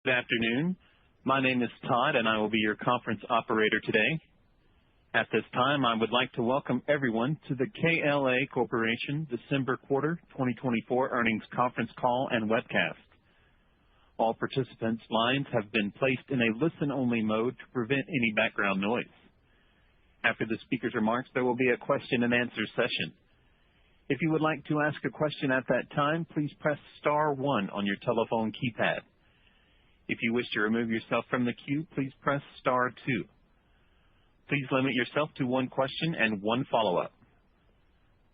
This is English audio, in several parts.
Good afternoon. My name is Todd, and I will be your conference operator today. At this time, I would like to welcome everyone to the KLA Corporation December Quarter 2024 Earnings Conference Call and Webcast. All participants' lines have been placed in a listen-only mode to prevent any background noise. After the speaker's remarks, there will be a question-and-answer session. If you would like to ask a question at that time, please press star 1 on your telephone keypad. If you wish to remove yourself from the queue, please press star 2. Please limit yourself to one question and one follow-up.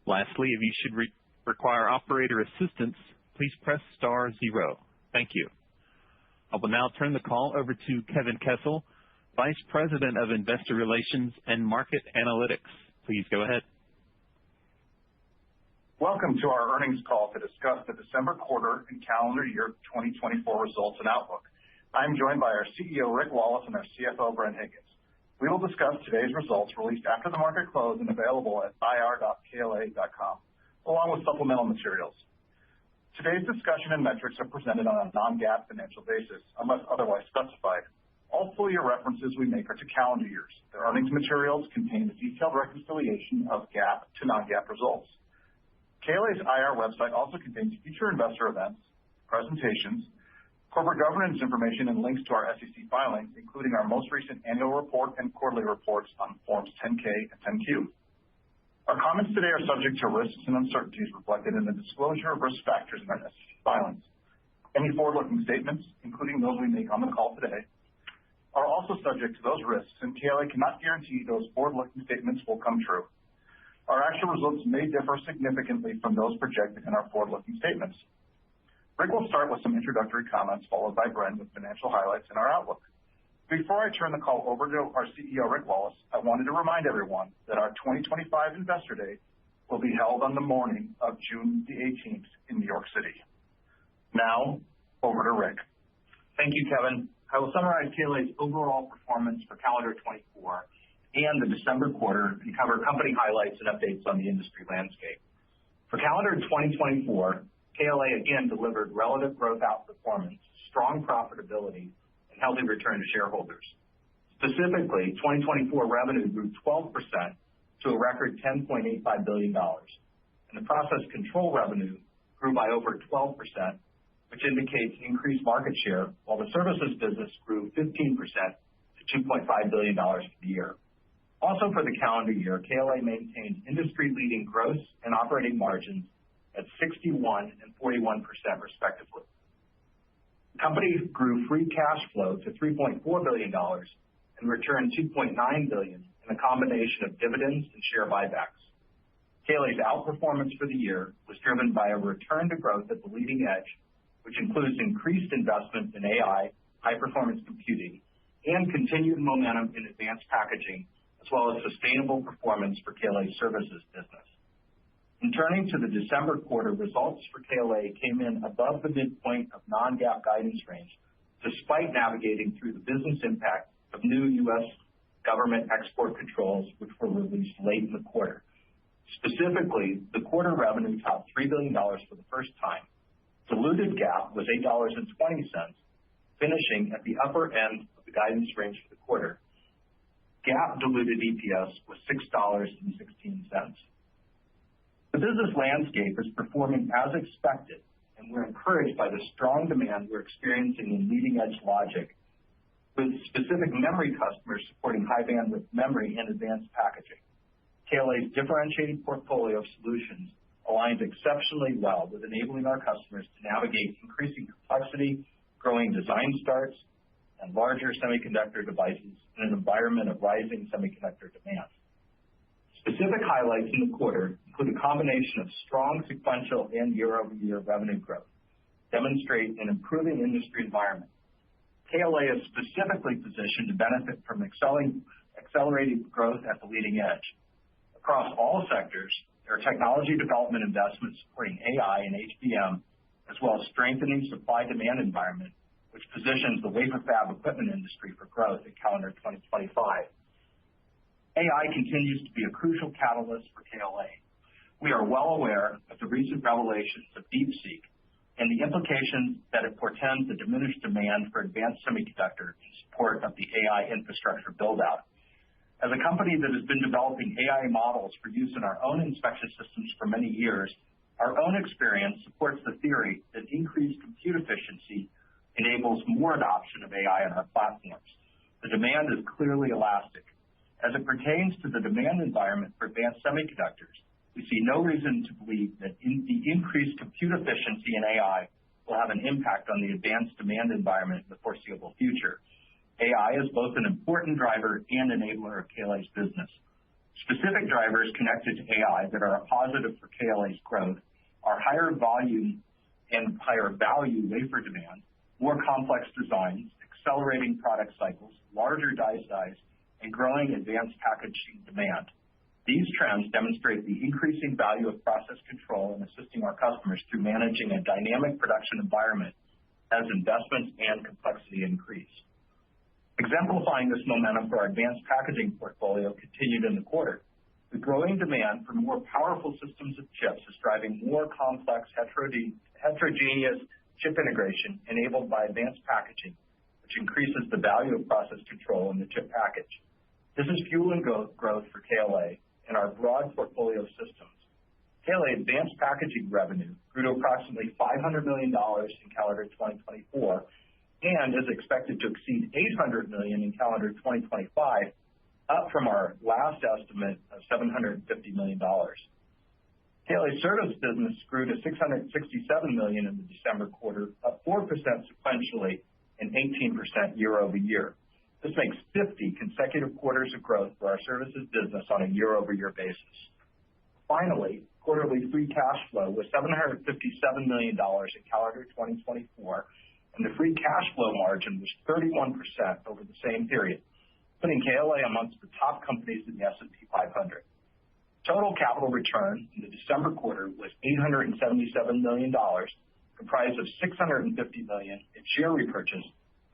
Lastly, if you should require operator assistance, please press star 0. Thank you. I will now turn the call over to Kevin Kessel, Vice President of Investor Relations and Market Analytics. Please go ahead. Welcome to our earnings call to discuss the December quarter and calendar year 2024 results and outlook. I'm joined by our CEO, Rick Wallace, and our CFO, Bren Higgins. We will discuss today's results released after the market close and available at ir.kla.com, along with supplemental materials. Today's discussion and metrics are presented on a non-GAAP financial basis, unless otherwise specified. All full-year references we make are to calendar years. The earnings materials contain a detailed reconciliation of GAAP to non-GAAP results. KLA's IR website also contains future investor events, presentations, corporate governance information, and links to our SEC filings, including our most recent annual report and quarterly reports on Forms 10-K and 10-Q. Our comments today are subject to risks and uncertainties reflected in the disclosure of risk factors in our SEC filings. Any forward-looking statements, including those we make on the call today, are also subject to those risks, and KLA cannot guarantee those forward-looking statements will come true. Our actual results may differ significantly from those projected in our forward-looking statements. Rick will start with some introductory comments, followed by Bren with financial highlights and our outlook. Before I turn the call over to our CEO, Rick Wallace, I wanted to remind everyone that our 2025 Investor Day will be held on the morning of June the 18th in New York City. Now, over to Rick. Thank you, Kevin. I will summarize KLA's overall performance for calendar 24 and the December quarter and cover company highlights and updates on the industry landscape. For calendar 2024, KLA again delivered relative growth outperformance, strong profitability, and healthy return to shareholders. Specifically, 2024 revenue grew 12% to a record $10.85 billion, and the process control revenue grew by over 12%, which indicates increased market share, while the services business grew 15% to $2.5 billion for the year. Also for the calendar year, KLA maintained industry-leading gross and operating margins at 61% and 41% respectively. The company grew free cash flow to $3.4 billion and returned $2.9 billion in a combination of dividends and share buybacks. KLA's outperformance for the year was driven by a return to growth at the leading edge, which includes increased investments in AI, high-performance computing, and continued momentum in advanced packaging, as well as sustainable performance for KLA's services business. In turning to the December quarter, results for KLA came in above the midpoint of non-GAAP guidance range, despite navigating through the business impact of new U.S. government export controls, which were released late in the quarter. Specifically, the quarter revenue topped $3 billion for the first time. Diluted GAAP was $8.20, finishing at the upper end of the guidance range for the quarter. GAAP diluted EPS was $6.16. The business landscape is performing as expected, and we're encouraged by the strong demand we're experiencing in leading-edge logic, with specific memory customers supporting high-bandwidth memory and advanced packaging. KLA's differentiated portfolio of solutions aligns exceptionally well with enabling our customers to navigate increasing complexity, growing design starts, and larger semiconductor devices in an environment of rising semiconductor demand. Specific highlights in the quarter include a combination of strong sequential and year-over-year revenue growth, demonstrate an improving industry environment. KLA is specifically positioned to benefit from accelerated growth at the leading edge. Across all sectors, there are technology development investments supporting AI and HBM, as well as strengthening supply-demand environment, which positions the wafer fab equipment industry for growth in calendar 2025. AI continues to be a crucial catalyst for KLA. We are well aware of the recent revelations of DeepSeek, and the implications that it portends the diminished demand for advanced semiconductor in support of the AI infrastructure build-out. As a company that has been developing AI models for use in our own inspection systems for many years, our own experience supports the theory that increased compute efficiency enables more adoption of AI on our platforms. The demand is clearly elastic. As it pertains to the demand environment for advanced semiconductors, we see no reason to believe that the increased compute efficiency in AI will have an impact on the advanced demand environment in the foreseeable future. AI is both an important driver and enabler of KLA's business. Specific drivers connected to AI that are a positive for KLA's growth are higher volume and higher value wafer demand, more complex designs, accelerating product cycles, larger die size, and growing advanced packaging demand. These trends demonstrate the increasing value of process control in assisting our customers through managing a dynamic production environment as investments and complexity increase. Exemplifying this momentum for our advanced packaging portfolio continued in the quarter. The growing demand for more powerful systems of chips is driving more complex heterogeneous chip integration enabled by advanced packaging, which increases the value of process control in the chip package. This is fueling growth for KLA and our broad portfolio of systems. KLA advanced packaging revenue grew to approximately $500 million in calendar 2024 and is expected to exceed $800 million in calendar 2025, up from our last estimate of $750 million. KLA service business grew to $667 million in the December quarter, up 4% sequentially and 18% year over year. This makes 50 consecutive quarters of growth for our services business on a year-over-year basis. Finally, quarterly free cash flow was $757 million in calendar 2024, and the free cash flow margin was 31% over the same period, putting KLA amongst the top companies in the S&P 500. Total capital return in the December quarter was $877 million, comprised of $650 million in share repurchase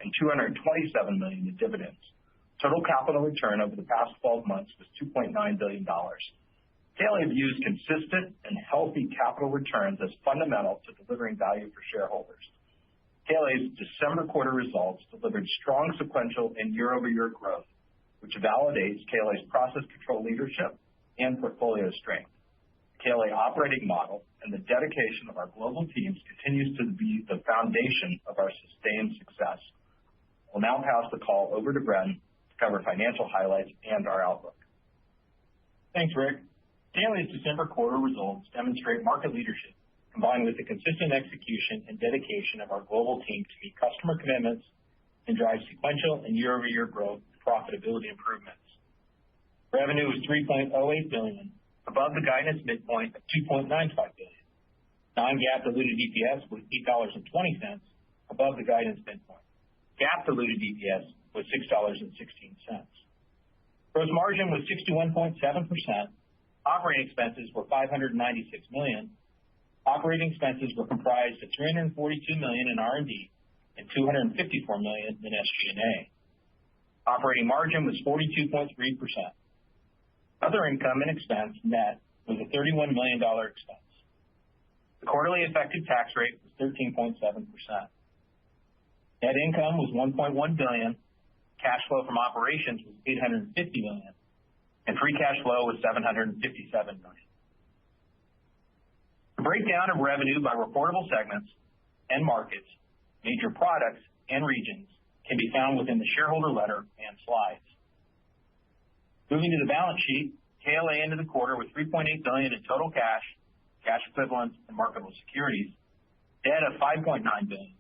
and $227 million in dividends. Total capital return over the past 12 months was $2.9 billion. KLA views consistent and healthy capital returns as fundamental to delivering value for shareholders. KLA's December quarter results delivered strong sequential and year-over-year growth, which validates KLA's process control leadership and portfolio strength. The KLA operating model and the dedication of our global teams continues to be the foundation of our sustained success. We'll now pass the call over to Bren to cover financial highlights and our outlook. Thanks, Rick. KLA's December quarter results demonstrate market leadership, combined with the consistent execution and dedication of our global team to meet customer commitments and drive sequential and year-over-year growth and profitability improvements. Revenue was $3.08 billion, above the guidance midpoint of $2.95 billion. Non-GAAP diluted EPS was $8.20, above the guidance midpoint. GAAP diluted EPS was $6.16. Gross margin was 61.7%. Operating expenses were $596 million. Operating expenses were comprised of $342 million in R&D and $254 million in SG&A. Operating margin was 42.3%. Other income and expense net was a $31 million expense. The quarterly effective tax rate was 13.7%. Net income was $1.1 billion. Cash flow from operations was $850 million, and free cash flow was $757 million. The breakdown of revenue by reportable segments and markets, major products, and regions can be found within the shareholder letter and slides. Moving to the balance sheet, KLA ended the quarter with $3.8 billion in total cash, cash equivalents, and marketable securities, debt of $5.9 billion,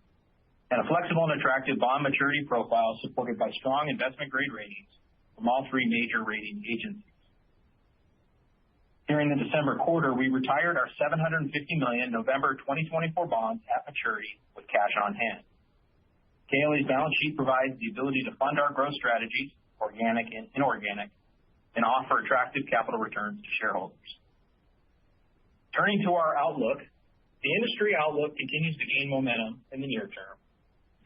and a flexible and attractive bond maturity profile supported by strong investment-grade ratings from all three major rating agencies. During the December quarter, we retired our $750 million November 2024 bonds at maturity with cash on hand. KLA's balance sheet provides the ability to fund our growth strategies, organic and inorganic, and offer attractive capital returns to shareholders. Turning to our outlook, the industry outlook continues to gain momentum in the near term,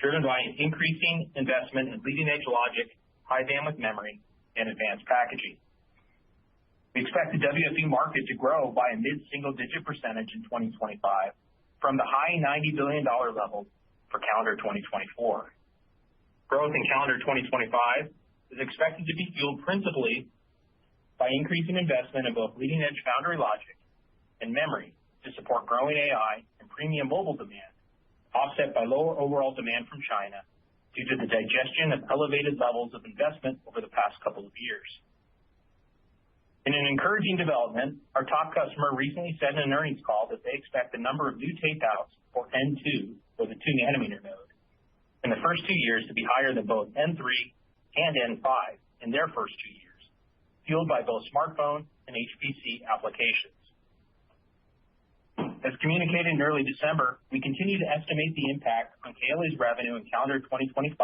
driven by increasing investment in leading-edge logic, high-bandwidth memory, and advanced packaging. We expect the WFE market to grow by a mid-single-digit % in 2025 from the high $90 billion level for calendar 2024. Growth in calendar 2025 is expected to be fueled principally by increasing investment in both leading-edge foundry logic and memory to support growing AI and premium mobile demand, offset by lower overall demand from China due to the digestion of elevated levels of investment over the past couple of years. In an encouraging development, our top customer recently said in an earnings call that they expect the number of new tape-outs for N2, or the 2-nanometer node, in the first 2 years to be higher than both N3 and N5 in their first 2 years, fueled by both smartphone and HPC applications. As communicated in early December, we continue to estimate the impact on KLA's revenue in calendar 2025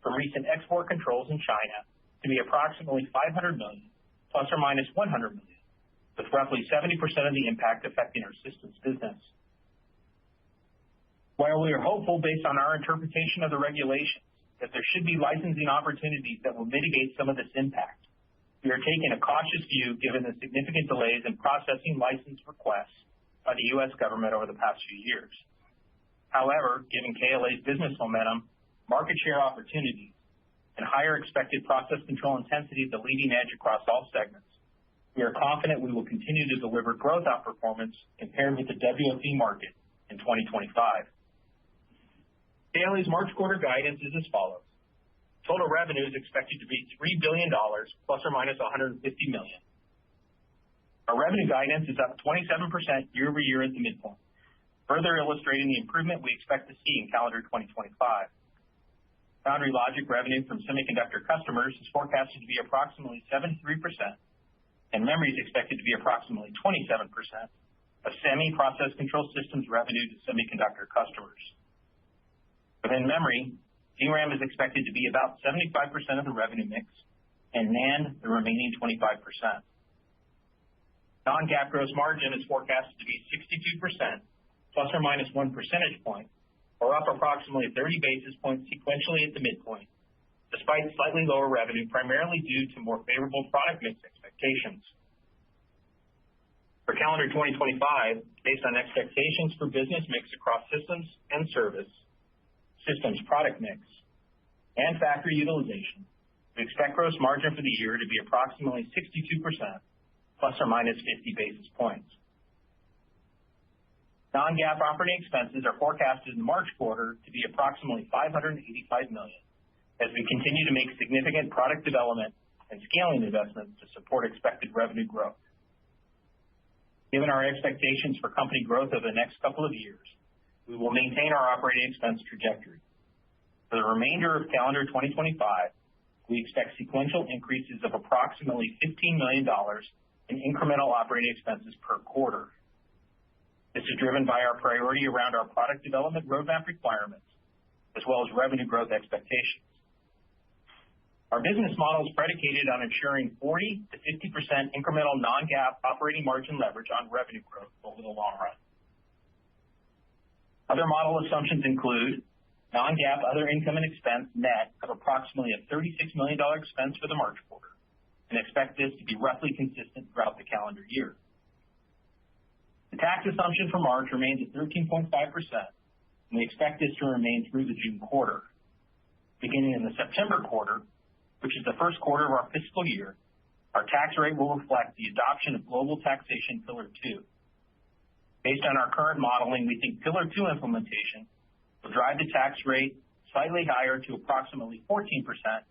from recent export controls in China to be approximately $500 million, plus or minus $100 million, with roughly 70% of the impact affecting our systems business. While we are hopeful based on our interpretation of the regulations that there should be licensing opportunities that will mitigate some of this impact, we are taking a cautious view given the significant delays in processing license requests by the U.S. government over the past few years. However, given KLA's business momentum, market share opportunities, and higher expected process control intensity at the leading edge across all segments, we are confident we will continue to deliver growth outperformance compared with the WFE market in 2025. KLA's March quarter guidance is as follows. Total revenue is expected to be $3 billion, plus or minus $150 million. Our revenue guidance is up 27% year over year at the midpoint, further illustrating the improvement we expect to see in calendar 2025. Foundry logic revenue from semiconductor customers is forecasted to be approximately 73%, and memory is expected to be approximately 27% of semi-process control systems revenue to semiconductor customers. Within memory, DRAM is expected to be about 75% of the revenue mix, and NAND the remaining 25%. Non-GAAP gross margin is forecasted to be 62%, plus or minus 1 percentage point, or up approximately 30 basis points sequentially at the midpoint, despite slightly lower revenue primarily due to more favorable product mix expectations. For calendar 2025, based on expectations for business mix across systems and service, systems product mix, and factory utilization, we expect gross margin for the year to be approximately 62%, plus or minus 50 basis points. Non-GAAP operating expenses are forecasted in the March quarter to be approximately $585 million, as we continue to make significant product development and scaling investments to support expected revenue growth. Given our expectations for company growth over the next couple of years, we will maintain our operating expense trajectory. For the remainder of calendar 2025, we expect sequential increases of approximately $15 million in incremental operating expenses per quarter. This is driven by our priority around our product development roadmap requirements, as well as revenue growth expectations. Our business model is predicated on ensuring 40 to 50% incremental non-GAAP operating margin leverage on revenue growth over the long run. Other model assumptions include non-GAAP other income and expense net of approximately a $36 million expense for the March quarter, and expect this to be roughly consistent throughout the calendar year. The tax assumption for March remains at 13.5%, and we expect this to remain through the June quarter. Beginning in the September quarter, which is the first quarter of our fiscal year, our tax rate will reflect the adoption of global taxation Pillar 2. Based on our current modeling, we think Pillar 2 implementation will drive the tax rate slightly higher to approximately 14%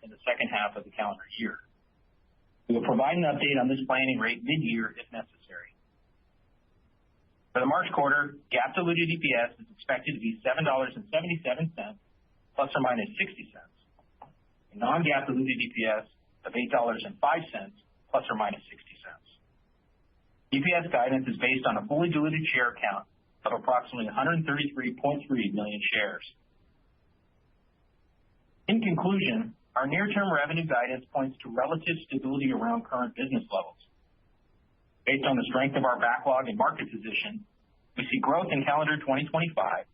in the second half of the calendar year. We will provide an update on this planning rate mid-year if necessary. For the March quarter, GAAP diluted EPS is expected to be $7.77, plus or minus 60 cents, and non-GAAP diluted EPS of $8.05, plus or minus 60 cents. EPS guidance is based on a fully diluted share count of approximately 133.3 million shares. In conclusion, our near-term revenue guidance points to relative stability around current business levels. Based on the strength of our backlog and market position, we see growth in calendar 2025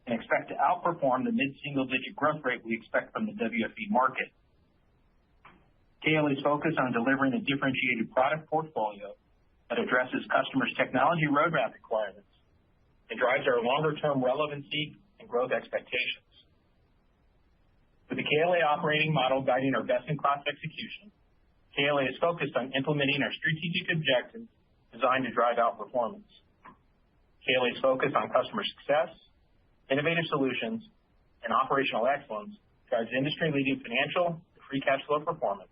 and expect to outperform the mid-single-digit growth rate we expect from the WFE market. KLA's focus on delivering a differentiated product portfolio that addresses customers' technology roadmap requirements and drives our longer-term relevancy and growth expectations. With the KLA operating model guiding our best-in-class execution, KLA is focused on implementing our strategic objectives designed to drive outperformance. KLA's focus on customer success, innovative solutions, and operational excellence drives industry-leading financial and free cash flow performance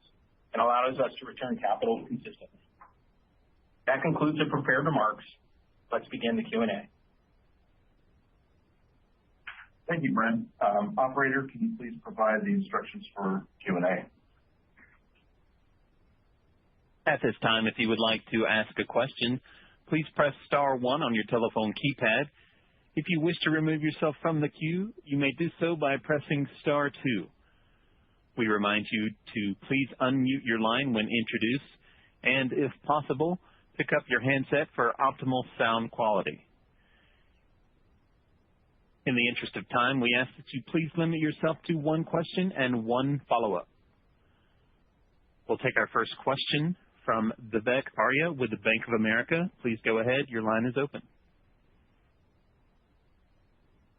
and allows us to return capital consistently. That concludes the prepared remarks. Let's begin the Q&A. Thank you, Brent. Operator, can you please provide the instructions for Q&A? At this time, if you would like to ask a question, please press star one on your telephone keypad. If you wish to remove yourself from the queue, you may do so by pressing star two. We remind you to please unmute your line when introduced, and if possible, pick up your handset for optimal sound quality. In the interest of time, we ask that you please limit yourself to one question and one follow-up. We'll take our first question from Vivek Arya with the Bank of America. Please go ahead. Your line is open.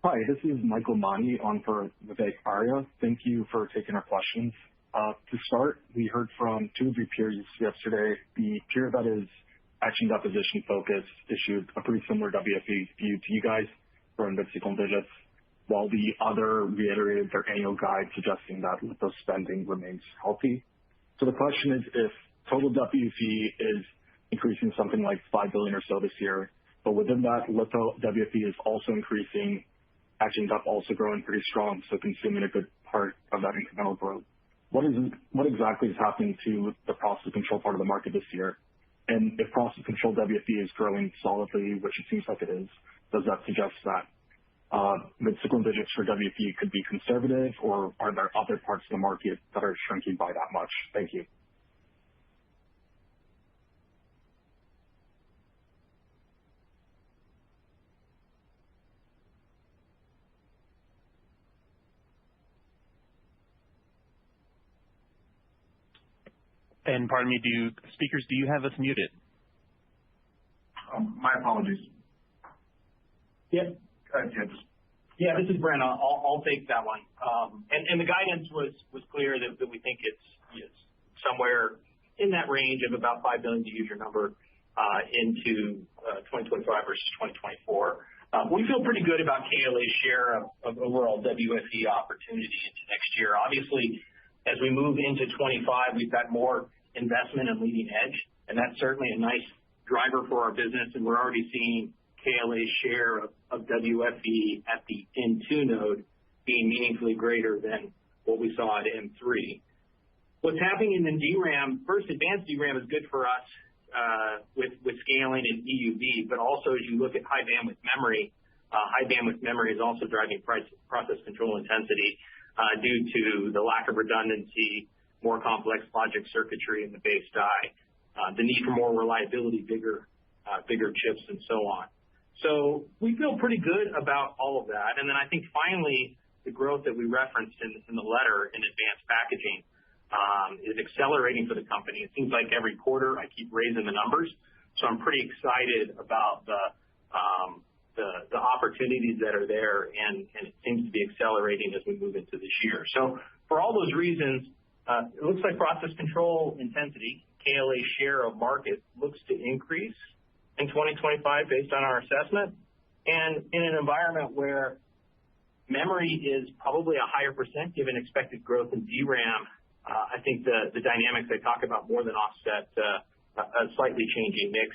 Hi, this is Michael Mani on for Vivek Arya. Thank you for taking our questions. To start, we heard from two of your peers yesterday. The peer that is etch and deposition focused issued a pretty similar WFE view to you guys for mid-single digits, while the other reiterated their annual guide suggesting that litho spending remains healthy. So the question is, if total WFE is increasing something like $5 billion or so this year, but within that, litho WFE is also increasing, etch and dep also growing pretty strong, so consuming a good part of that incremental growth. What exactly is happening to the process control part of the market this year? And if process control WFE is growing solidly, which it seems like it is, does that suggest that mid-single digits for WFE could be conservative, or are there other parts of the market that are shrinking by that much? Thank you. And pardon me, speakers, do you have us muted? My apologies. Yep. Yeah, this is Brent. I'll take that one. And the guidance was clear that we think it's somewhere in that range of about $5 billion, to use your number, into 2025 versus 2024. We feel pretty good about KLA's share of overall WFE opportunity into next year. Obviously, as we move into 25, we've got more investment in leading edge, and that's certainly a nice driver for our business, and we're already seeing KLA's share of WFE at the N2 node being meaningfully greater than what we saw at N3. What's happening in DRAM, first, advanced DRAM is good for us with scaling and EUV, but also as you look at high bandwidth memory is also driving process control intensity due to the lack of redundancy, more complex logic circuitry in the base die, the need for more reliability, bigger chips, and so on. So we feel pretty good about all of that. And then I think finally, the growth that we referenced in the letter in advanced packaging is accelerating for the company. It seems like every quarter I keep raising the numbers, so I'm pretty excited about the opportunities that are there, and it seems to be accelerating as we move into this year. So for all those reasons, it looks like process control intensity, KLA's share of market, looks to increase in 2025 based on our assessment. And in an environment where memory is probably a higher percent given expected growth in DRAM, I think the dynamics I talk about more than offset a slightly changing mix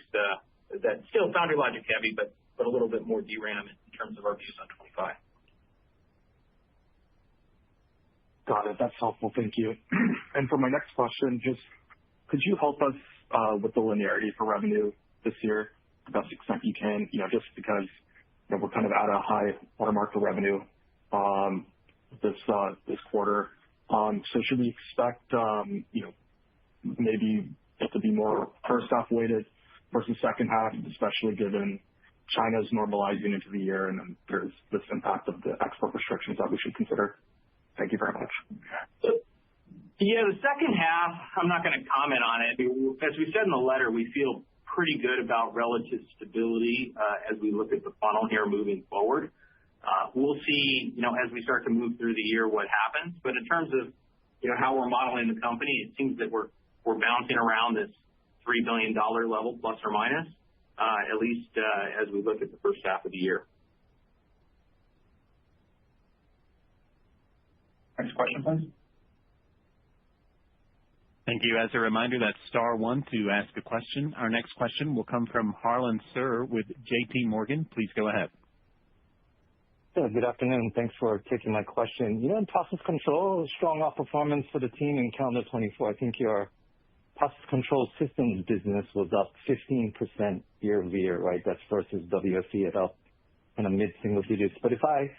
that's still foundry logic heavy, but a little bit more DRAM in terms of our views on 25. Got it. That's helpful. Thank you. And for my next question, just could you help us with the linearity for revenue this year to the best extent you can, just because we're kind of at a high watermark for revenue this quarter. So should we expect, maybe it to be more first half weighted versus second half, especially given China's normalizing into the year and then there's this impact of the export restrictions that we should consider? Thank you very much. Yeah, the second half, I'm not going to comment on it. As we said in the letter, we feel pretty good about relative stability as we look at the funnel here moving forward. We'll see, as we start to move through the year what happens. But in terms of, how we're modeling the company, it seems that we're bouncing around this $3 billion level, plus or minus, at least as we look at the first half of the year. Next question, please. Thank you. As a reminder, that's star one to ask a question. Our next question will come from Harlan Sur with J.P. Morgan. Please go ahead. Good afternoon. Thanks for taking my question. In process control, strong outperformance for the team in calendar 24. I think your process control systems business was up 15% year over year, right? That's versus WFE at up in a mid-single digits. But if I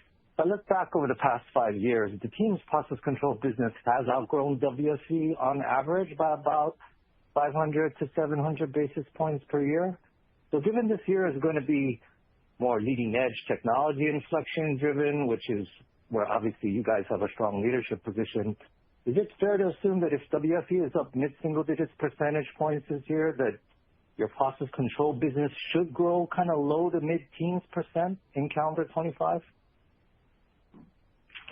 look back over the past 5 years, the team's process control business has outgrown WFE on average by about 500 to 700 basis points per year. So given this year is going to be more leading-edge technology inflection driven, which is where obviously you guys have a strong leadership position, is it fair to assume that if WFE is up mid-single digits percentage points this year, that your process control business should grow kind of low to mid-teens % in calendar 25?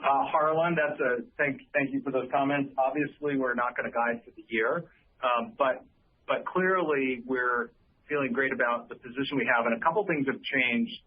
Harlan, thank you for those comments. Obviously, we're not going to guide for the year, but clearly we're feeling great about the position we have. And a couple things have changed,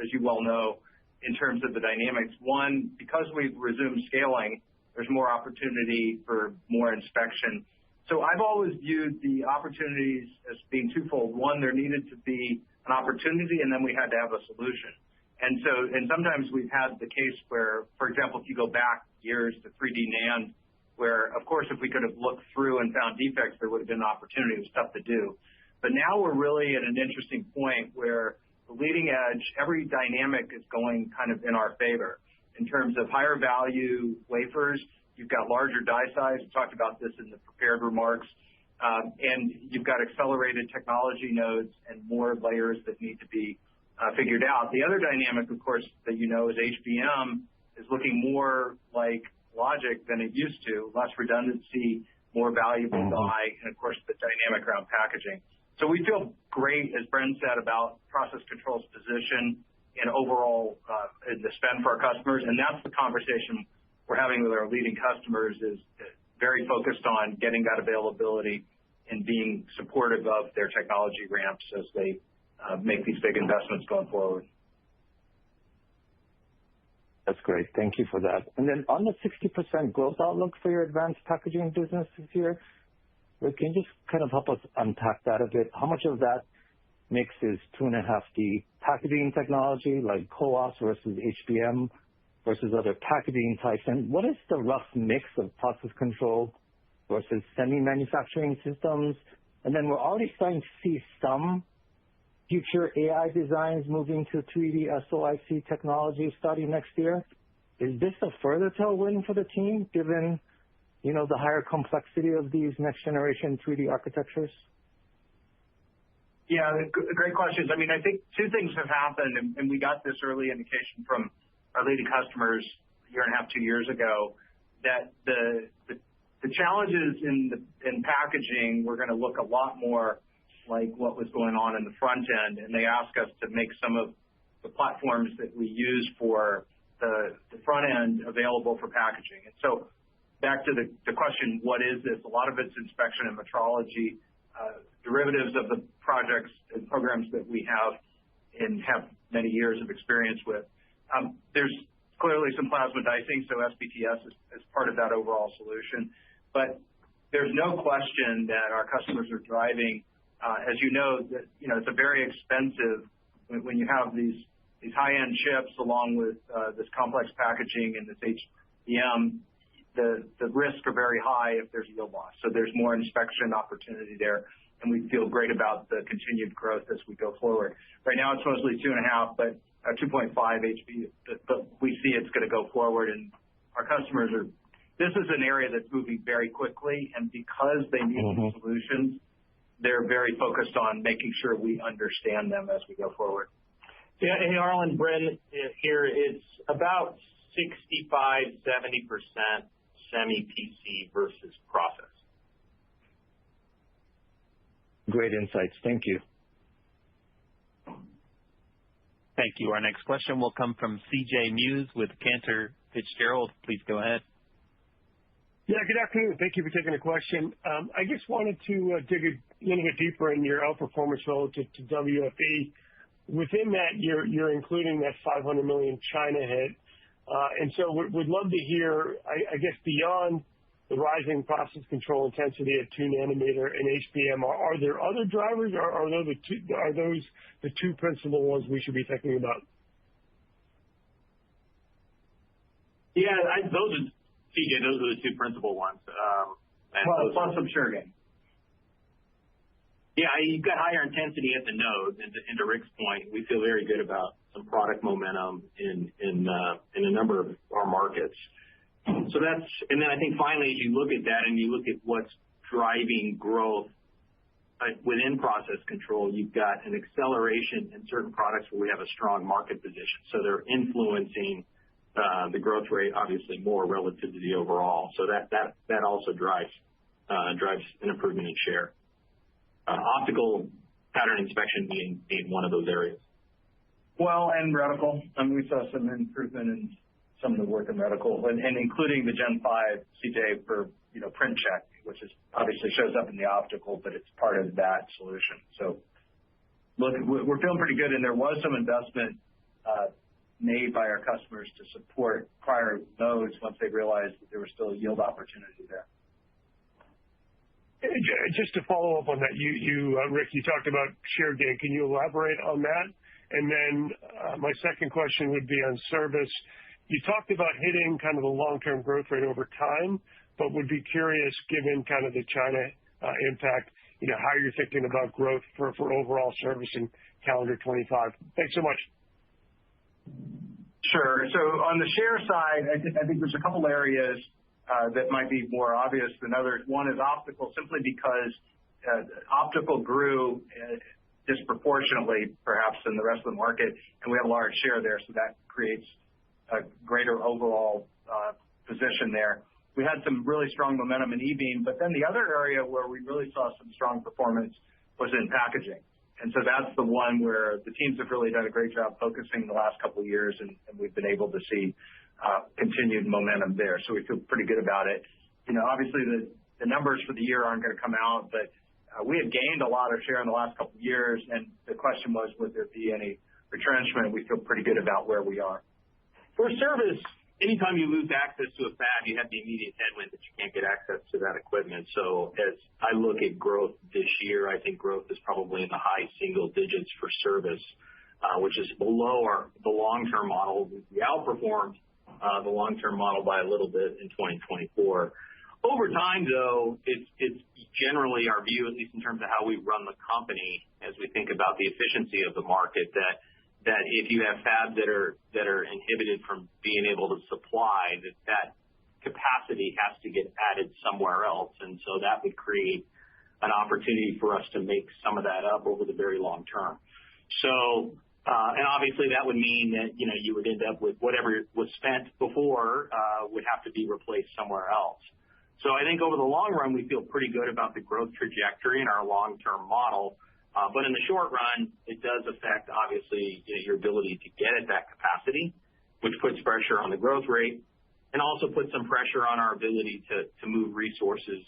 as you well know, in terms of the dynamics. One, because we've resumed scaling, there's more opportunity for more inspection. So I've always viewed the opportunities as being twofold. One, there needed to be an opportunity, and then we had to have a solution. And sometimes we've had the case where, for example, if you go back years to 3D NAND, where, of course, if we could have looked through and found defects, there would have been an opportunity. It was tough to do. But now we're really at an interesting point where the leading edge, every dynamic is going kind of in our favor. In terms of higher value wafers, you've got larger die size. We talked about this in the prepared remarks. And you've got accelerated technology nodes and more layers that need to be figured out. The other dynamic, of course, that is HBM is looking more like logic than it used to, less redundancy, more valuable die, and of course the dynamic around packaging. So we feel great, as Bren said, about process control's position and overall the spend for our customers. And that's the conversation we're having with our leading customers, is very focused on getting that availability and being supportive of their technology ramps as they make these big investments going forward. That's great. Thank you for that. And then on the 60% growth outlook for your advanced packaging business this year, can you just kind of help us unpack that a bit? How much of that mix is 2.5D packaging technology like CoWoS versus HBM versus other packaging types? And what is the rough mix of process control versus semi-manufacturing systems? And then we're already starting to see some future AI designs moving to 3D SoIC technology starting next year. Is this a further tailwind for the team, given the higher complexity of these next generation 3D architectures? Yeah, great questions. I mean, I think two things have happened, and we got this early indication from our leading customers a year and a half, 2 years ago, that the challenges in packaging were going to look a lot more like what was going on in the front end, and they asked us to make some of the platforms that we use for the front end available for packaging. And so back to the question, what is this? A lot of it's inspection and metrology, derivatives of the projects and programs that we have and have many years of experience with. There's clearly some plasma dicing, so SPTS is part of that overall solution. But there's no question that our customers are driving, as you know, it's a very expensive when you have these high-end chips along with this complex packaging and this HBM. The risks are very high if there's yield loss. So there's more inspection opportunity there, and we feel great about the continued growth as we go forward. Right now it's mostly 2.5, but 2.5 HB, but we see it's going to go forward, and our customers are. This is an area that's moving very quickly, and because they need these solutions, they're very focused on making sure we understand them as we go forward. Yeah, hey, Harlan, Bren here. It's about 65-70% semi-PC versus process. Great insights. Thank you. Thank you. Our next question will come from C.J. Muse with Cantor Fitzgerald. Please go ahead. Yeah, good afternoon. Thank you for taking the question. I just wanted to dig a little bit deeper in your outperformance relative to WFE. Within that, you're including that $500 million China hit. And so we'd love to hear, I guess, beyond the rising process control intensity at 2 nanometer and HBM, are there other drivers, or are those the two principal ones we should be thinking about? Yeah, CJ, those are the two principal ones. Plus some share gain. Yeah, you've got higher intensity at the node, and to Rick's point, we feel very good about some product momentum in a number of our markets. So and then I think finally, as you look at that and you look at what's driving growth within process control, you've got an acceleration in certain products where we have a strong market position. So they're influencing the growth rate obviously more relative to the overall. So that also drives an improvement in share. Optical pattern inspection being one of those areas. Well, and reticle. We saw some improvement in some of the work in reticle, and including the Gen 5 CJ for print check, which is obviously shows up in the optical, but it's part of that solution. So look, we're feeling pretty good, and there was some investment made by our customers to support prior nodes once they realized that there was still a yield opportunity there. Just to follow up on that, Rick, you talked about share gain. Can you elaborate on that? And then my second question would be on service. You talked about hitting kind of the long-term growth rate over time, but would be curious, given kind of the China impact, how you're thinking about growth for overall service in calendar 25. Thanks so much. Sure. So on the share side, I think there's a couple areas that might be more obvious than others. One is optical, simply because optical grew disproportionately, perhaps, than the rest of the market, and we have a large share there, so that creates a greater overall position there. We had some really strong momentum in E-beam, but then the other area where we really saw some strong performance was in packaging. And so that's the one where the teams have really done a great job focusing the last couple of years, and we've been able to see continued momentum there. So we feel pretty good about it. Obviously the numbers for the year aren't going to come out, but we have gained a lot of share in the last couple of years, and the question was, would there be any retrenchment? We feel pretty good about where we are. For service, anytime you lose access to a fab, you have the immediate headwind that you can't get access to that equipment. So as I look at growth this year, I think growth is probably in the high single digits for service, which is below the long-term model. We outperformed the long-term model by a little bit in 2024. Over time, though, it's generally our view, at least in terms of how we run the company, as we think about the efficiency of the market, that if you have fabs that are inhibited from being able to supply, that capacity has to get added somewhere else, and so that would create an opportunity for us to make some of that up over the very long term. So, and obviously that would mean that you would end up with whatever was spent before would have to be replaced somewhere else. So I think over the long run, we feel pretty good about the growth trajectory in our long-term model. But in the short run, it does affect, obviously, your ability to get at that capacity, which puts pressure on the growth rate and also puts some pressure on our ability to move resources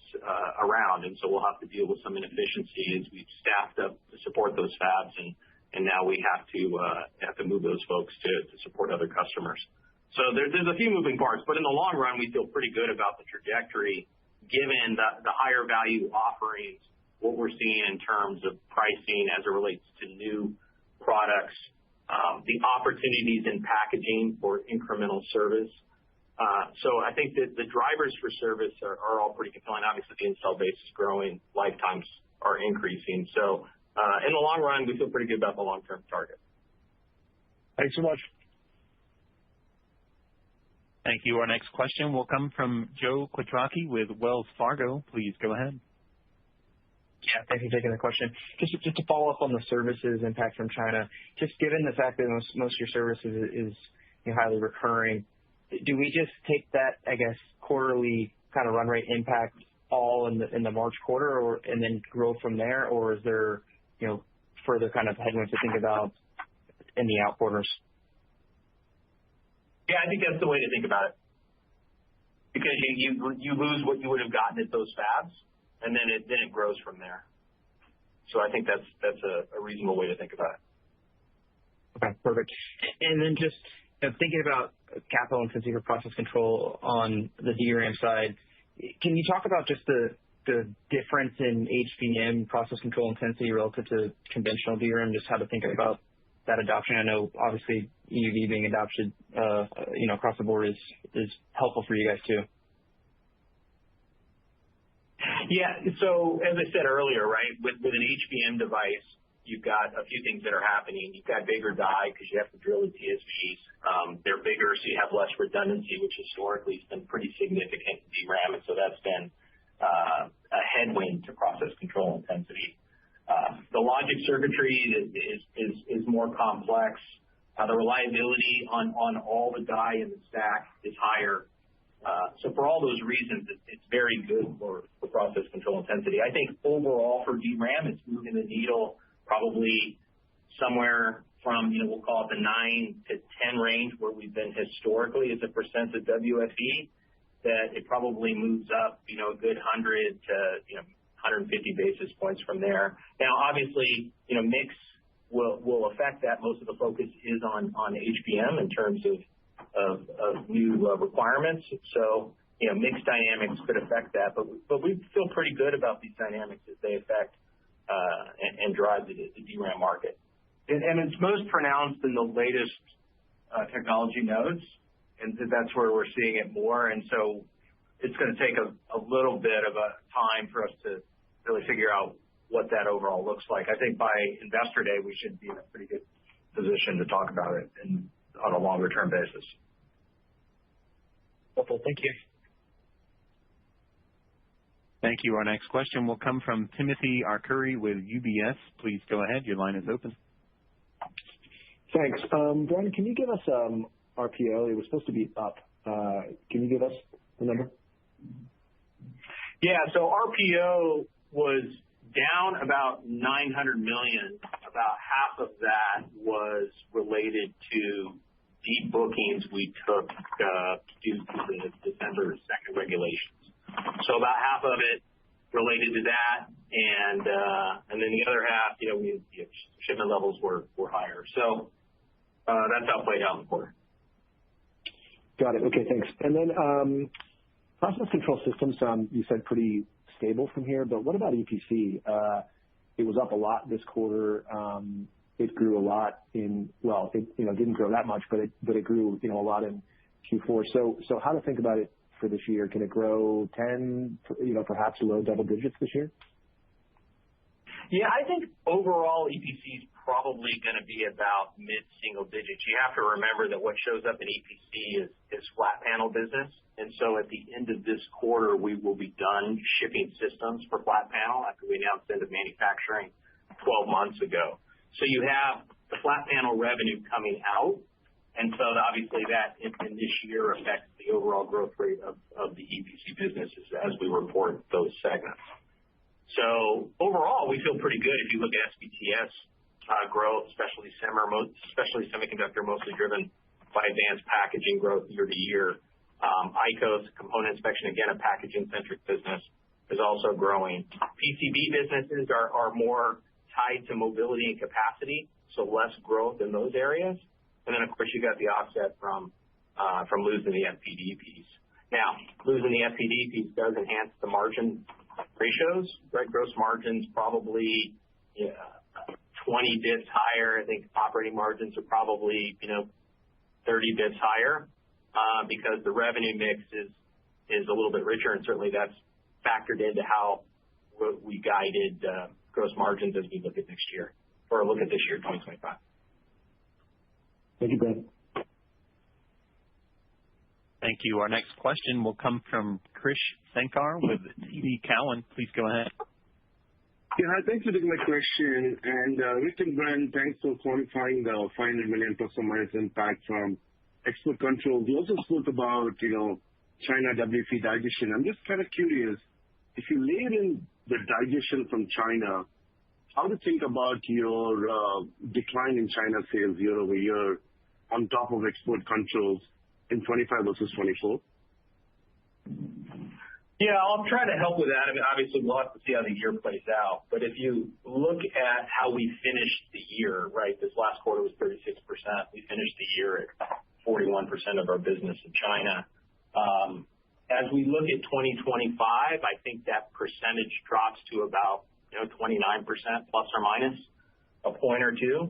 around. And so we'll have to deal with some inefficiency as we've staffed up to support those fabs, and now we have to move those folks to support other customers. So there's a few moving parts, but in the long run, we feel pretty good about the trajectory, given the higher value offerings, what we're seeing in terms of pricing as it relates to new products, the opportunities in packaging for incremental service. So I think that the drivers for service are all pretty compelling. Obviously, the install base is growing, lifetimes are increasing. So in the long run, we feel pretty good about the long-term target. Thanks so much. Thank you. Our next question will come from Joe Quatrochi with Wells Fargo. Please go ahead. Yeah, thank you for taking the question. Just to follow up on the services impact from China, just given the fact that most of your services is highly recurring, do we just take that, I guess, quarterly kind of run rate impact all in the March quarter, and then grow from there, or is there further kind of headwinds to think about in the out quarters? Yeah, I think that's the way to think about it. Because you lose what you would have gotten at those fabs, and then it grows from there. So I think that's a reasonable way to think about it. Okay, perfect. And then just thinking about capital intensity for process control on the DRAM side, can you talk about just the difference in HBM process control intensity relative to conventional DRAM, just how to think about that adoption? I know obviously EUV being adopted across the board is helpful for you guys too. Yeah. So as I said earlier, right, with an HBM device, you've got a few things that are happening. You've got bigger die because you have to drill the TSVs. They're bigger, so you have less redundancy, which historically has been pretty significant in DRAM, and so that's been a headwind to process control intensity. The logic circuitry is more complex. The reliability on all the die in the stack is higher. So for all those reasons, it's very good for process control intensity. I think overall for DRAM, it's moving the needle probably somewhere from, we'll call it the 9 to 10 range where we've been historically as a percent of WFE, that it probably moves up, a good 100 to 150 basis points from there. Now, obviously, mix will affect that. Most of the focus is on HBM in terms of new requirements. So, mix dynamics could affect that, but we feel pretty good about these dynamics as they affect and drive the DRAM market. And it's most pronounced in the latest technology nodes, and that's where we're seeing it more. And so it's going to take a little bit of a time for us to really figure out what that overall looks like. I think by Investor Day, we should be in a pretty good position to talk about it on a longer term basis. Helpful. Thank you. Thank you. Our next question will come from Timothy Arcuri with UBS. Please go ahead. Your line is open. Thanks. Bren, can you give us RPO? It was supposed to be up. Can you give us the number? Yeah. So RPO was down about $900 million. About half of that was related to deep bookings we took due to the December 2nd regulations. So about half of it related to that, and then the other half, shipment levels were higher. So that's how it played out in the quarter. Got it. Okay, thanks. And then process control systems, you said pretty stable from here, but what about EPC? It was up a lot this quarter. It grew a lot it didn't grow that much, but it grew a lot in Q4. So how to think about it for this year? Can it grow 10, perhaps low double digits this year? Yeah, I think overall EPC is probably going to be about mid-single digits. You have to remember that what shows up in EPC is flat panel business. And so at the end of this quarter, we will be done shipping systems for flat panel after we announced end of manufacturing 12 months ago. So you have the flat panel revenue coming out. And so obviously that in this year affects the overall growth rate of the EPC businesses as we report those segments. So overall, we feel pretty good if you look at SPTS growth, especially semiconductor, mostly driven by advanced packaging growth year to year. ICOS, component inspection, again, a packaging-centric business, is also growing. PCB businesses are more tied to mobility and capacity, so less growth in those areas. And then, of course, you got the offset from losing the FPD piece. Now, losing the FPD piece does enhance the margin ratios, right? Gross margins probably 20 bits higher. I think operating margins are probably 30 bits higher because the revenue mix is a little bit richer, and certainly that's factored into how we guided gross margins as we look at next year, or look at this year, 2025. Thank you, Brent. Thank you. Our next question will come from Krish Sankar with TD Cowen. Please go ahead. Yeah, thanks for taking my question. And Rick and Brent, thanks for quantifying the $500 million plus or minus impact from export control. We also spoke about, China WFE digestion. I'm just kind of curious, if you layer in the digestion from China, how to think about your decline in China sales year-over-year on top of export controls in 25 versus 24? Yeah, I'll try to help with that. I mean, obviously, we'll have to see how the year plays out. But if you look at how we finished the year, right, this last quarter was 36%. We finished the year at 41% of our business in China. As we look at 2025, I think that percentage drops to about 29% plus or minus a point or two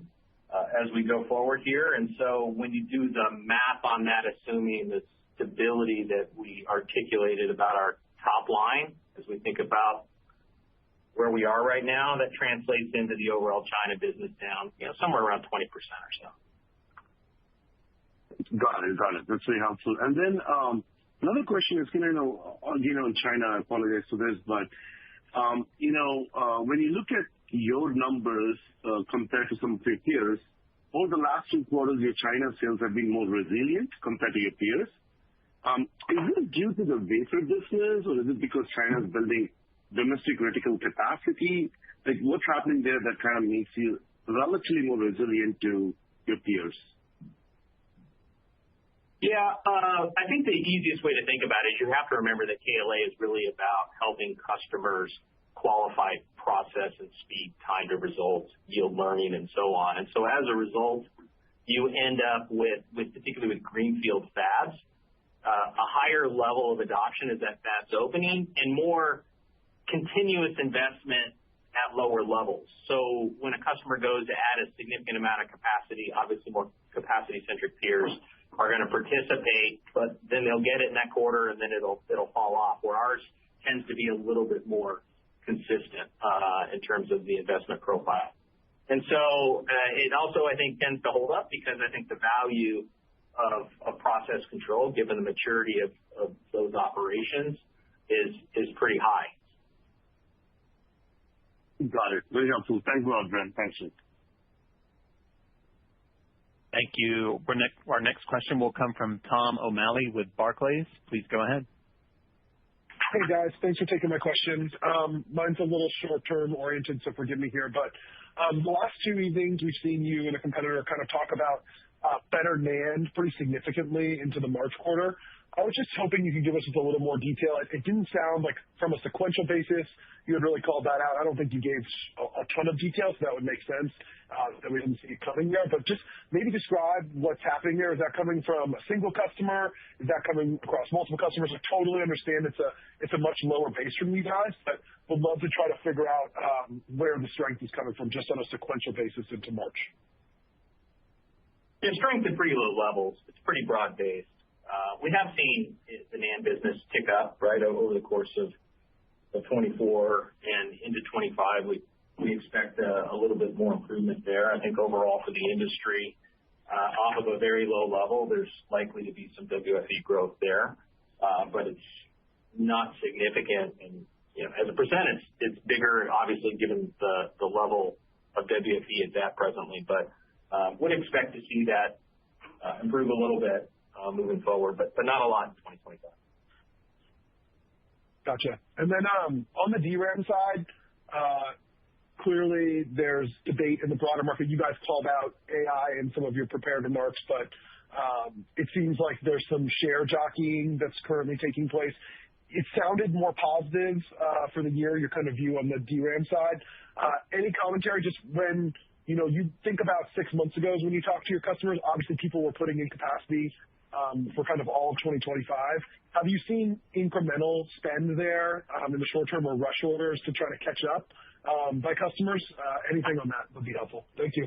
as we go forward here. And so when you do the math on that, assuming the stability that we articulated about our top line, as we think about where we are right now, that translates into the overall China business down somewhere around 20% or so. Got it. That's very helpful. And then another question is, again, on China, I apologize for this, but, when you look at your numbers compared to some of your peers, over the last 2 quarters, your China sales have been more resilient compared to your peers. Is it due to the wafer business, or is it because China is building domestic critical capacity? Like, what's happening there that kind of makes you relatively more resilient to your peers? Yeah, I think the easiest way to think about it is you have to remember that KLA is really about helping customers qualify process and speed, time to results, yield learning, and so on. And so as a result, you end up with particularly with greenfield fabs, a higher level of adoption as that fab's opening and more continuous investment at lower levels. So when a customer goes to add a significant amount of capacity, obviously more capacity-centric peers are going to participate, but then they'll get it in that quarter and then it'll fall off, where ours tends to be a little bit more consistent in terms of the investment profile. And so it also, I think, tends to hold up because I think the value of process control, given the maturity of those operations, is pretty high. Got it. Very helpful. Thanks a lot, Bren. Thanks. Thank you. Our next question will come from Tom O'Malley with Barclays. Please go ahead. Hey, guys. Thanks for taking my questions. Mine's a little short-term oriented, so forgive me here. But the last 2 evenings, we've seen you and a competitor kind of talk about better NAND pretty significantly into the March quarter. I was just hoping you could give us a little more detail. It didn't sound like from a sequential basis you had really called that out. I don't think you gave a ton of details, so that would make sense that we didn't see it coming there. But just maybe describe what's happening there. Is that coming from a single customer? Is that coming across multiple customers? I totally understand it's a much lower base from you guys, but would love to try to figure out where the strength is coming from just on a sequential basis into March. Yeah, strength at pretty low levels. It's pretty broad-based. We have seen the NAND business tick up, right, over the course of 24 and into 25. We expect a little bit more improvement there. I think overall for the industry, off of a very low level, there's likely to be some WFE growth there, but it's not significant. And as a percentage, it's bigger, obviously, given the level of WFE it's at presently. But would expect to see that improve a little bit moving forward, but not a lot in 2025. Gotcha. And then on the DRAM side, clearly there's debate in the broader market. You guys called out AI in some of your prepared remarks, but it seems like there's some share jockeying that's currently taking place. It sounded more positive for the year, your kind of view on the DRAM side. Any commentary just when you think about 6 months ago when you talk to your customers, obviously people were putting in capacity for kind of all of 2025. Have you seen incremental spend there in the short term or rush orders to try to catch up by customers? Anything on that would be helpful. Thank you.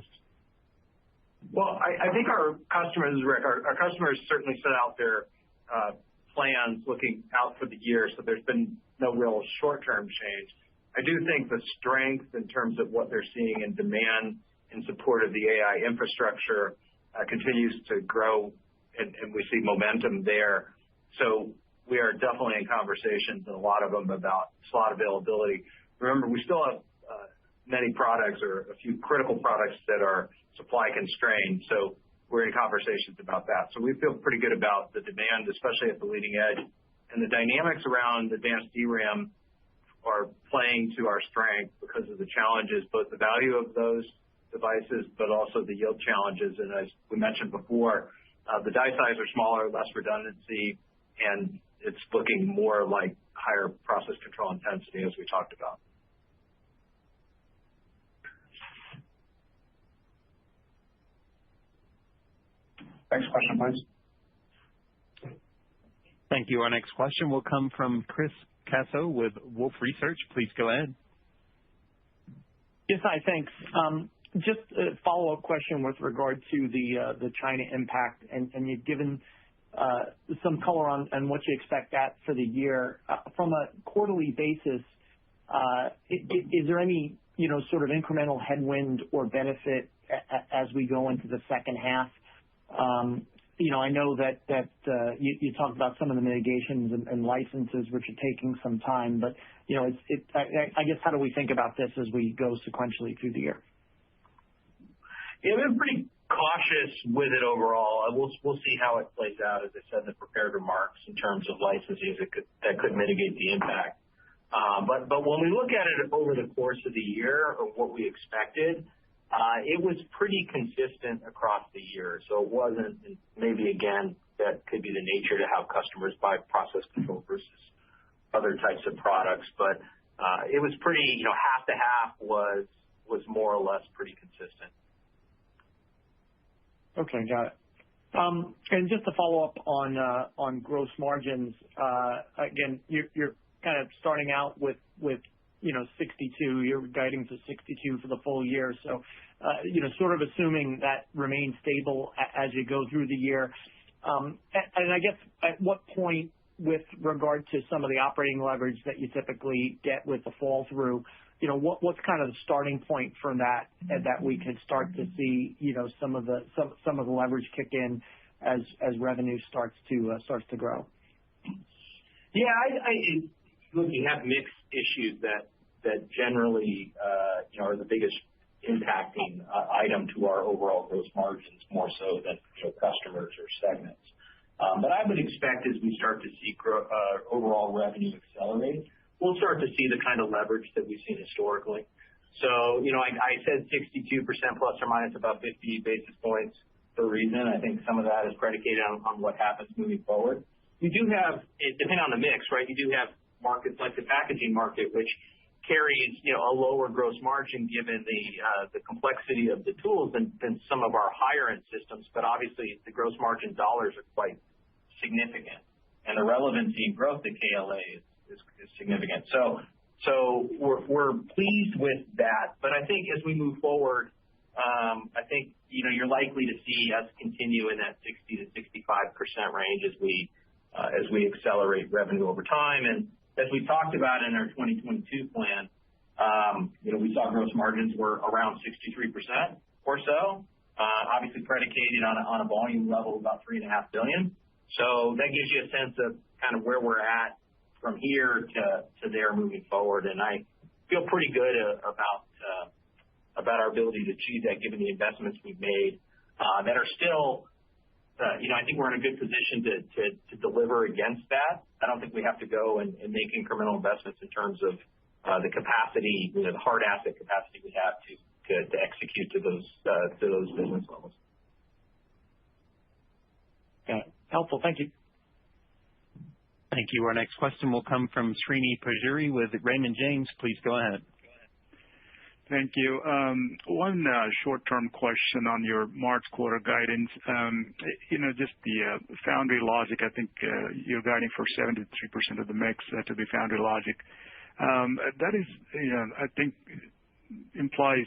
Well, I think our customers, Rick, our customers certainly set out their plans looking out for the year, so there's been no real short-term change. I do think the strength in terms of what they're seeing in demand in support of the AI infrastructure continues to grow, and we see momentum there. So we are definitely in conversations, and a lot of them about slot availability. Remember, we still have many products or a few critical products that are supply constrained, so we're in conversations about that. So we feel pretty good about the demand, especially at the leading edge. And the dynamics around advanced DRAM are playing to our strength because of the challenges, both the value of those devices, but also the yield challenges. And as we mentioned before, the die size are smaller, less redundancy, and it's looking more like higher process control intensity, as we talked about. Next question, please. Thank you. Our next question will come from Chris Caso with Wolfe Research. Please go ahead. Yes, hi, thanks. Just a follow-up question with regard to the China impact, and you've given some color on what you expect that for the year. From a quarterly basis, is there any sort of incremental headwind or benefit as we go into the second half? I know that you talked about some of the mitigations and licenses, which are taking some time, but I guess, how do we think about this as we go sequentially through the year? Yeah, we're pretty cautious with it overall. We'll see how it plays out, as I said in the prepared remarks, in terms of licenses that could mitigate the impact. But when we look at it over the course of the year, or what we expected, it was pretty consistent across the year. So it wasn't, maybe again, that could be the nature to how customers buy process control versus other types of products. But it was pretty, half to half was more or less pretty consistent. Okay, got it. And just to follow up on gross margins, again, you're kind of starting out with 62. You're guiding to 62 for the full year. So, sort of assuming that remains stable as you go through the year. And I guess at what point, with regard to some of the operating leverage that you typically get with the fall through, what's kind of the starting point from that we can start to see, some of the leverage kick in as revenue starts to grow? Yeah, look, you have mixed issues that generally are the biggest impacting item to our overall gross margins, more so than customers or segments. But I would expect, as we start to see overall revenue accelerate, we'll start to see the kind of leverage that we've seen historically. So, I said 62% plus or minus about 50 basis points for a reason. I think some of that is predicated on what happens moving forward. You do have, depending on the mix, right, you do have markets like the packaging market, which carries, a lower gross margin given the complexity of the tools than some of our higher end systems. But obviously, the gross margin dollars are quite significant, and the relevancy and growth at KLA is significant. So we're pleased with that. But I think as we move forward, I think you're likely to see us continue in that 60 to 65% range as we accelerate revenue over time. And as we talked about in our 2022 plan, we saw gross margins were around 63% or so, obviously predicated on a volume level of about $3.5 billion. So that gives you a sense of kind of where we're at from here to there moving forward. And I feel pretty good about our ability to achieve that, given the investments we've made that are still, I think we're in a good position to deliver against that. I don't think we have to go and make incremental investments in terms of the capacity, the hard asset capacity we have to execute to those business levels. Got it. Helpful. Thank you. Thank you. Our next question will come from Srini Pajjuri with Raymond James. Please go ahead. Thank you. One short-term question on your March quarter guidance. Just the foundry logic, I think you're guiding for 73% of the mix to be foundry logic. That is, I think, implies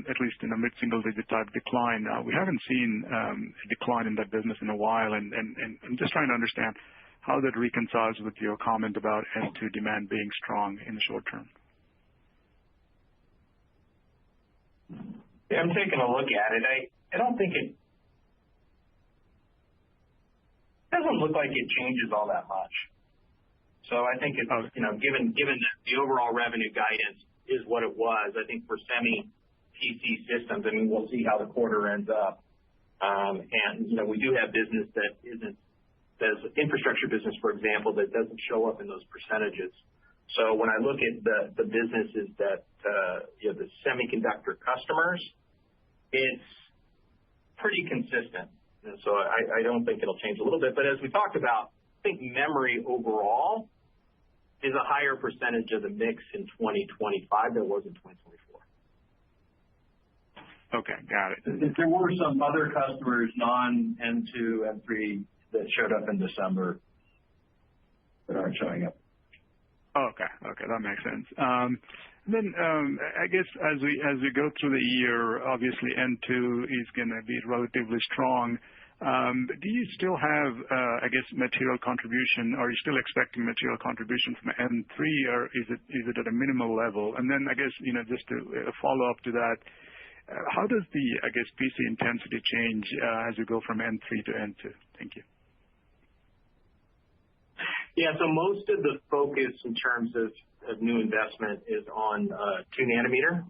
at least in a mid-single digit type decline. We haven't seen a decline in that business in a while, and I'm just trying to understand how that reconciles with your comment about N2 demand being strong in the short term. Yeah, I'm taking a look at it. I don't think it doesn't look like it changes all that much. So I think it's, given that the overall revenue guidance is what it was, I think for semi PC systems, I mean, we'll see how the quarter ends up. And, we do have business that isn't, there's infrastructure business, for example, that doesn't show up in those percentages. So when I look at the businesses that the semiconductor customers, it's pretty consistent. And so I don't think it'll change a little bit. But as we talked about, I think memory overall is a higher percentage of the mix in 2025 than it was in 2024. Okay, got it. There were some other customers, non-N2, N3, that showed up in December that aren't showing up. Okay, that makes sense. Then I guess as we go through the year, obviously N2 is going to be relatively strong. Do you still have, I guess, material contribution? Are you still expecting material contribution from N3, or is it at a minimal level? And then I guess just to follow up to that, how does the, I guess, PC intensity change as you go from N3 to N2? Thank you. Yeah, so most of the focus in terms of new investment is on 2 nanometer.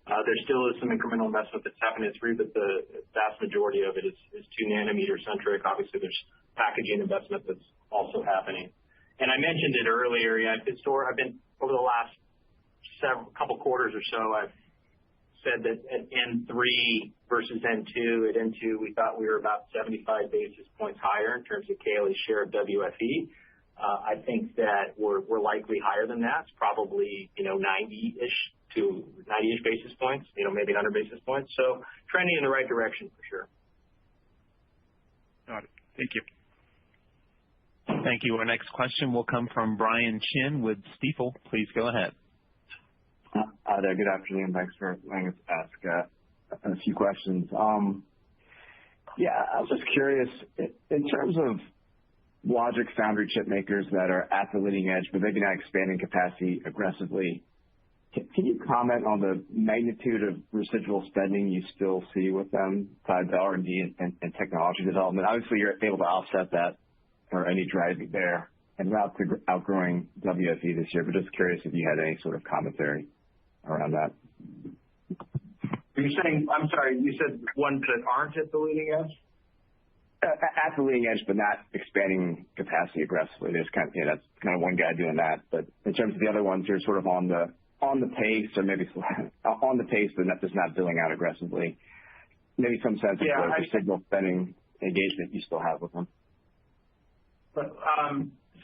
There still is some incremental investment that's happening at 3, but the vast majority of it is 2 nanometer centric. Obviously, there's packaging investment that's also happening. And I mentioned it earlier. Yeah, I've been over the last couple quarters or so, I've said that at N3 versus N2, at N2 we thought we were about 75 basis points higher in terms of KLA's share of WFE. I think that we're likely higher than that. It's probably 90-ish to 90-ish basis points, maybe 100 basis points. So trending in the right direction for sure. Got it. Thank you. Thank you. Our next question will come from Brian Chin with Stifel. Please go ahead. Hi there. Good afternoon. Thanks for letting us ask a few questions. Yeah, I was just curious, in terms of logic foundry chip makers that are at the leading edge, but maybe not expanding capacity aggressively, can you comment on the magnitude of residual spending you still see with them tied to R&D and technology development? Obviously, you're able to offset that or any driving there and route to outgrowing WFE this year, but just curious if you had any sort of commentary around that. Are you saying, I'm sorry, you said ones that aren't at the leading edge? At the leading edge, but not expanding capacity aggressively. There's that's kind of one guy doing that. But in terms of the other ones, you're sort of on the pace, or maybe on the pace, but just not billing out aggressively. Maybe some sense of the signal spending engagement you still have with them. But,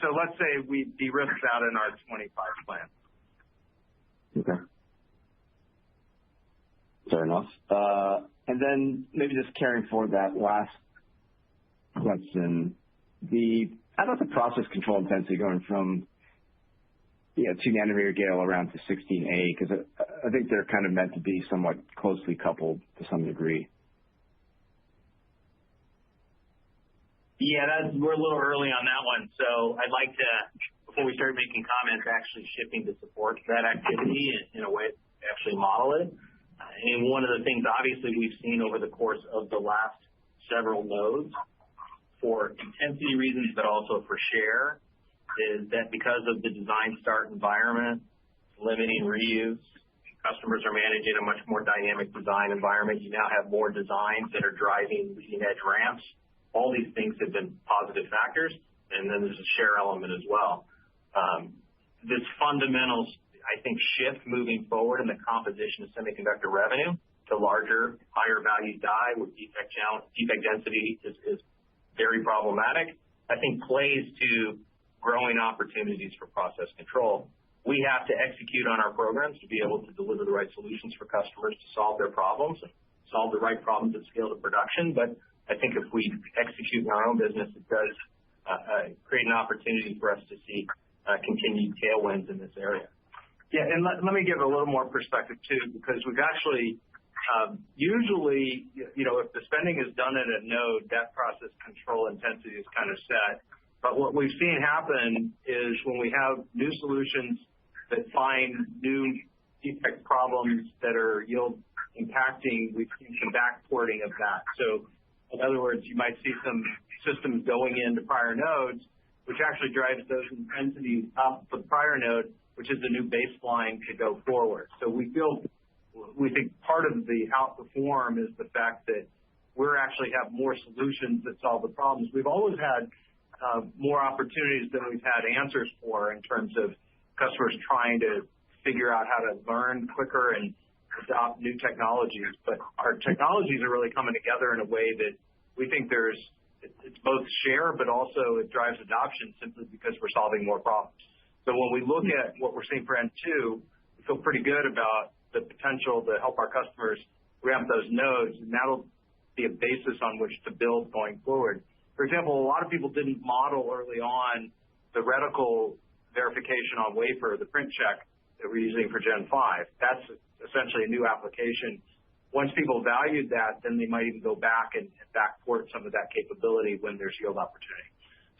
so let's say we de-risked that in our 25 plan. Okay. Fair enough. And then maybe just carrying forward that last question, how about the process control intensity going from 2 nanometer gale around to 16A? Because I think they're kind of meant to be somewhat closely coupled to some degree. Yeah, we're a little early on that one. So I'd like to, before we start making comments, actually shipping to support that activity in a way to actually model it. And one of the things, obviously, we've seen over the course of the last several nodes, for intensity reasons, but also for share, is that because of the design start environment, limiting reuse, customers are managing a much more dynamic design environment. You now have more designs that are driving leading edge ramps. All these things have been positive factors, and then there's a share element as well. This fundamental, I think, shift moving forward in the composition of semiconductor revenue to larger, higher value die with defect density is very problematic, I think plays to growing opportunities for process control. We have to execute on our programs to be able to deliver the right solutions for customers to solve their problems and solve the right problems at scale to production. But I think if we execute in our own business, it does create an opportunity for us to see continued tailwinds in this area. Yeah, and let me give a little more perspective too, because we've actually usually, if the spending is done at a node, that process control intensity is kind of set. But what we've seen happen is when we have new solutions that find new defect problems that are yield impacting, we've seen some backporting of that. So in other words, you might see some systems going into prior nodes, which actually drives those intensities up for the prior node, which is the new baseline to go forward. So we think part of the outperform is the fact that we're actually have more solutions that solve the problems. We've always had more opportunities than we've had answers for in terms of customers trying to figure out how to learn quicker and adopt new technologies. But our technologies are really coming together in a way that we think it's both share, but also it drives adoption simply because we're solving more problems. So when we look at what we're seeing for N2, we feel pretty good about the potential to help our customers ramp those nodes, and that'll be a basis on which to build going forward. For example, a lot of people didn't model early on the reticle verification on wafer, the print check that we're using for Gen 5. That's essentially a new application. Once people valued that, then they might even go back and backport some of that capability when there's yield opportunity.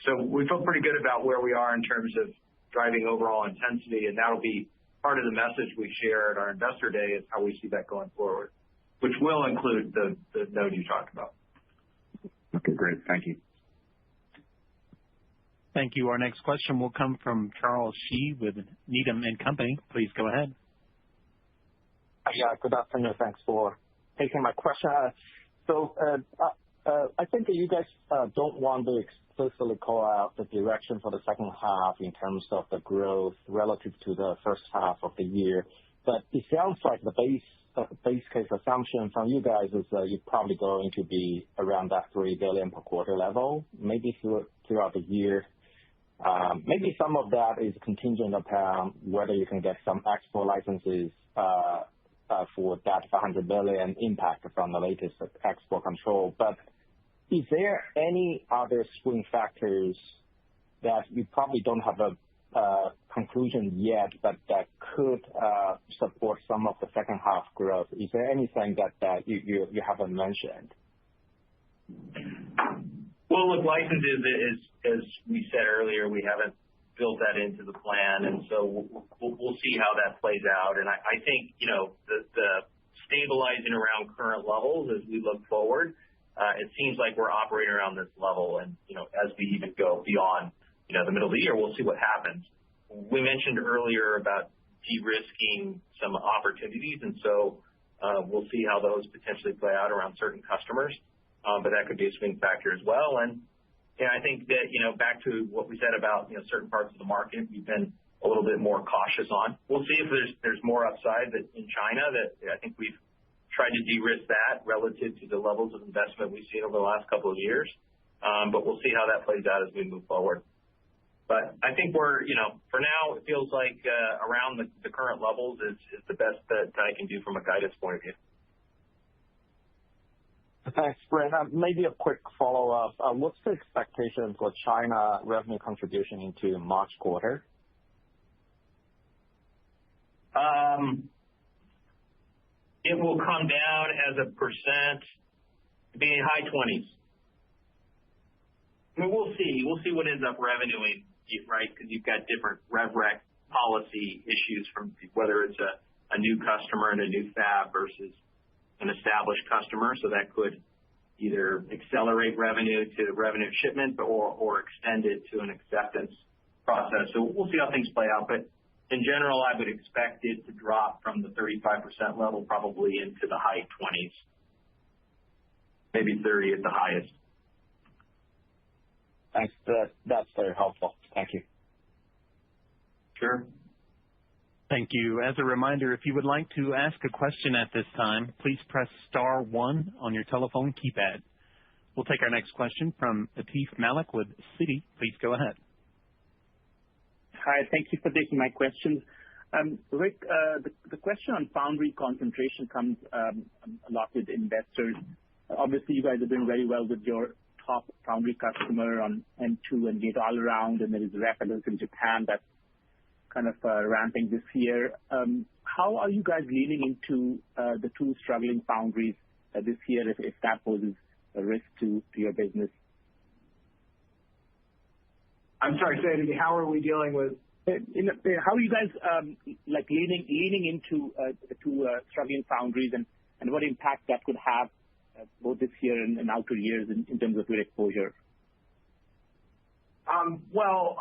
So we feel pretty good about where we are in terms of driving overall intensity, and that'll be part of the message we share at our Investor Day is how we see that going forward, which will include the node you talked about. Okay, great. Thank you. Thank you. Our next question will come from Charles Shi with Needham & Company. Please go ahead. Yeah, good afternoon. Thanks for taking my question. I think that you guys don't want to explicitly call out the direction for the second half in terms of the growth relative to the first half of the year. But it sounds like the base case assumption from you guys is you're probably going to be around that $3 billion per quarter level, maybe throughout the year. Maybe some of that is contingent upon whether you can get some export licenses for that $100 billion impact from the latest export control. But is there any other swing factors that you probably don't have a conclusion yet, but that could support some of the second half growth? Is there anything that you haven't mentioned? Well, look, licenses, as we said earlier, we haven't built that into the plan, and so we'll see how that plays out. And I think, the stabilizing around current levels as we look forward, it seems like we're operating around this level. And, as we even go beyond, the middle of the year, we'll see what happens. We mentioned earlier about de-risking some opportunities, and so we'll see how those potentially play out around certain customers. But that could be a swing factor as well. And I think that, back to what we said about, certain parts of the market, we've been a little bit more cautious on. We'll see if there's more upside in China that I think we've tried to de-risk that relative to the levels of investment we've seen over the last couple of years. But we'll see how that plays out as we move forward. But I think we're, for now, it feels like around the current levels is the best that I can do from a guidance point of view. Thanks, Bren. Maybe a quick follow-up. What's the expectation for China revenue contribution into March quarter? It will come down as a percent, being high 20s. I mean, we'll see. We'll see what ends up revenuing, right? Because you've got different rev rec policy issues from whether it's a new customer and a new fab versus an established customer. So that could either accelerate revenue to revenue shipment or extend it to an acceptance process. So we'll see how things play out. But in general, I would expect it to drop from the 35% level probably into the high 20s, maybe 30 at the highest. Thanks. That's very helpful. Thank you. Sure. Thank you. As a reminder, if you would like to ask a question at this time, please press star 1 on your telephone keypad. We'll take our next question from Atif Malik with Citi. Please go ahead. Hi, thank you for taking my questions. Rick, the question on foundry concentration comes a lot with investors. Obviously, you guys are doing very well with your top foundry customer on N2 and Gate-All-Around, and there is Rapidus in Japan that's kind of ramping this year. How are you guys leaning into the two struggling foundries this year if that poses a risk to your business? I'm sorry, say it again. How are we dealing with? How are you guys leaning into the two struggling foundries and what impact that could have both this year and outer years in terms of your exposure? Well,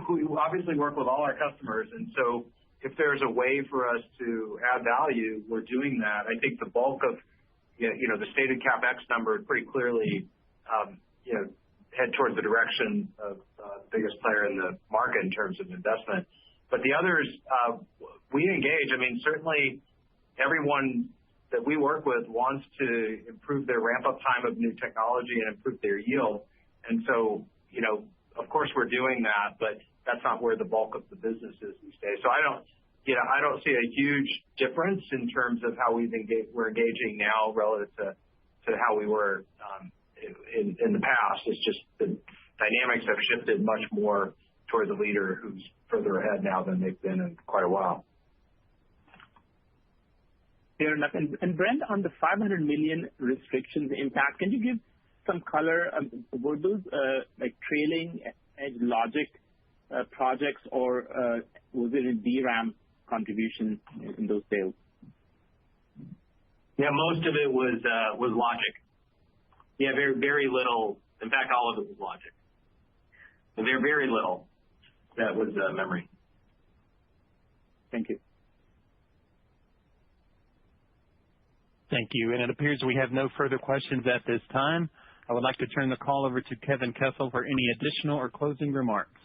we obviously work with all our customers, and so if there's a way for us to add value, we're doing that. I think the bulk of, the stated CapEx number pretty clearly, head towards the direction of the biggest player in the market in terms of investment. But the others, we engage. I mean, certainly everyone that we work with wants to improve their ramp-up time of new technology and improve their yield. And so, of course, we're doing that, but that's not where the bulk of the business is these days. So I don't see a huge difference in terms of how we're engaging now relative to how we were in the past. It's just the dynamics have shifted much more toward the leader who's further ahead now than they've been in quite a while. Fair enough. And Brent, on the $500 million restrictions impact, can you give some color? Were those like trailing edge logic projects, or was it a DRAM contribution in those sales? Yeah, most of it was logic. Yeah, very, very little. In fact, all of it was logic. Very, very little that was memory. Thank you. Thank you. And it appears we have no further questions at this time. I would like to turn the call over to Kevin Kessel for any additional or closing remarks.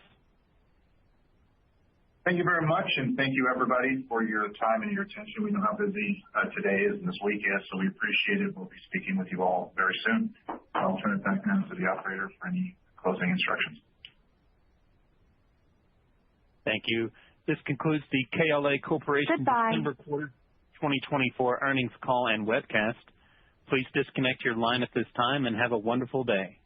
Thank you very much, and thank you, everybody, for your time and your attention. We know how busy today is and this week is, so we appreciate it. We'll be speaking with you all very soon. I'll turn it back now to the operator for any closing instructions. Thank you. This concludes the KLA Corporation December quarter 2024 earnings call and webcast. Please disconnect your line at this time and have a wonderful day.